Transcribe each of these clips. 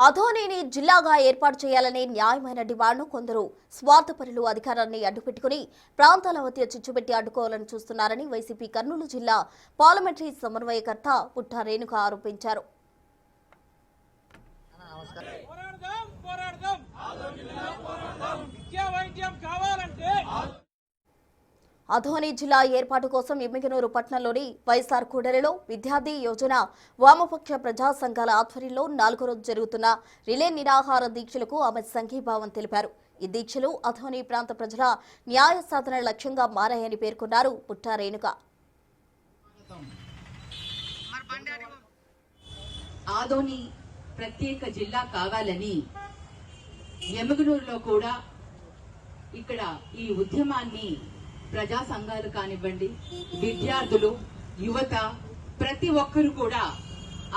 అధోనిని జిల్లాగా ఏర్పాటు చేయాలనే న్యాయమైన డిమాండ్ను కొందరు స్వార్థపరులు అధికారాన్ని అడ్డుపెట్టుకుని ప్రాంతాల మధ్య చిచ్చుపెట్టి అడ్డుకోవాలని చూస్తున్నారని వైసీపీ కర్నూలు జిల్లా పార్లమెంటరీ సమన్వయకర్త పుట్టా రేణుక ఆరోపించారు. అధోని జిల్లా ఏర్పాటు కోసం ఎమ్మిగనూరు పట్టణంలోని వైఎస్ఆర్ కూడలిలో విద్యార్థి యోజన వామపక్ష ప్రజా సంఘాల ఆధ్వర్యంలో 4వ రోజు జరుగుతున్న రిలే నిరాహార దీక్షలకు ఆమె సంఘీభావం తెలిపారు. ఈ దీక్షలు అధోని ప్రాంత ప్రజల న్యాయ సాధన లక్ష్యంగా మారాయని పేర్కొన్నారు పుట్టా రేణుక. ఆదోని ప్రత్యేక జిల్లా కావాలని ఎమ్మిగనూరులో కూడా ఇక్కడ ఈ ఉద్యమాన్ని ప్రజా సంఘాలు కానివ్వండి, విద్యార్థులు, యువత ప్రతి ఒక్కరు కూడా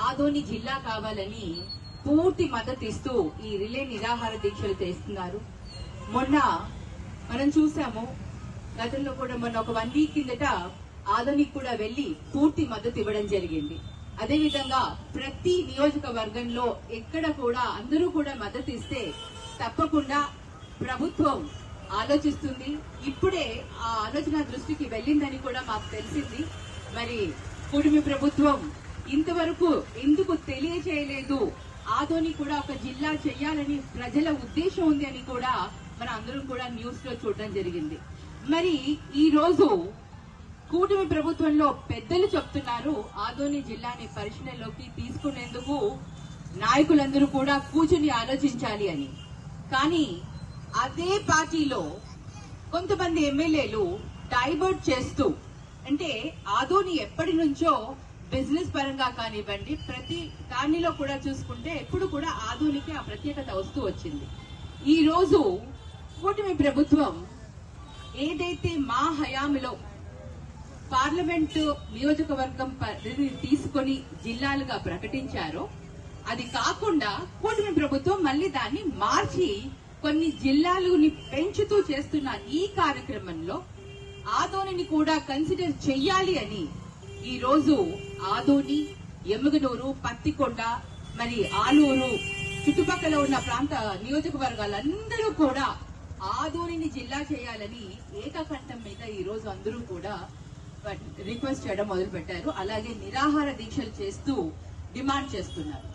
ఆదోని జిల్లా కావాలని పూర్తి మద్దతు ఇస్తూ ఈ రిలే నిరాహార దీక్షలు చేస్తున్నారు. మొన్న మనం చూసాము, గతంలో కూడా మొన్న ఒక 1 వీక్ కిందట ఆదోనికి కూడా వెళ్లి పూర్తి మద్దతు ఇవ్వడం జరిగింది. అదేవిధంగా ప్రతి నియోజకవర్గంలో ఎక్కడ కూడా అందరూ కూడా మద్దతు ఇస్తే తప్పకుండా ప్రభుత్వం ఆలోచిస్తుంది. ఇప్పుడే ఆ ఆలోచన దృష్టికి వెళ్ళిందని కూడా మాకు తెలిసింది. మరి కుటుంబ ప్రభుత్వం ఇంతవరకు ఎందుకు తెలియచేయలేదు, ఆదోని కూడా ఒక జిల్లా చేయాలని ప్రజల ఉద్దేశం ఉంది అని కూడా మన అందరం కూడా న్యూస్ లో చూడడం జరిగింది. మరి ఈ రోజు కూటమి ప్రభుత్వంలో పెద్దలు చెప్తున్నారు ఆదోని జిల్లాని పరిశీలనలోకి తీసుకునేందుకు నాయకులందరూ కూడా కూర్చుని ఆలోచించాలి అని. కానీ అదే పార్టీలో కొంతమంది ఎమ్మెల్యేలు డైవర్ట్ చేస్తూ, అంటే ఆదోని ఎప్పటి నుంచో బిజినెస్ పరంగా కానివ్వండి ప్రతి దానిలో కూడా చూసుకుంటే ఎప్పుడు కూడా ఆదోనికి ఆ ప్రత్యేకత వస్తూ వచ్చింది. ఈ రోజు కూటమి ప్రభుత్వం ఏదైతే మా హయాంలో పార్లమెంటు నియోజకవర్గం తీసుకొని జిల్లాలుగా ప్రకటించారో అది కాకుండా కూటమి ప్రభుత్వం మళ్ళీ దాన్ని మార్చి కొన్ని జిల్లాలని పెంచుతూ చేస్తున్న ఈ కార్యక్రమంలో ఆదోనిని కూడా కన్సిడర్ చెయ్యాలి అని ఈ రోజు ఆదోని, ఎమ్మిగనూరు, పత్తికొండ, మరి ఆలూరు చుట్టుపక్కల ఉన్న ప్రాంత నియోజకవర్గాలందరూ కూడా ఆదోనిని జిల్లా చేయాలని ఏకకంఠం మీద ఈ రోజు అందరూ కూడా రిక్వెస్ట్ చేయడం మొదలు పెట్టారు. అలాగే నిరాహార దీక్షలు చేస్తూ డిమాండ్ చేస్తున్నారు.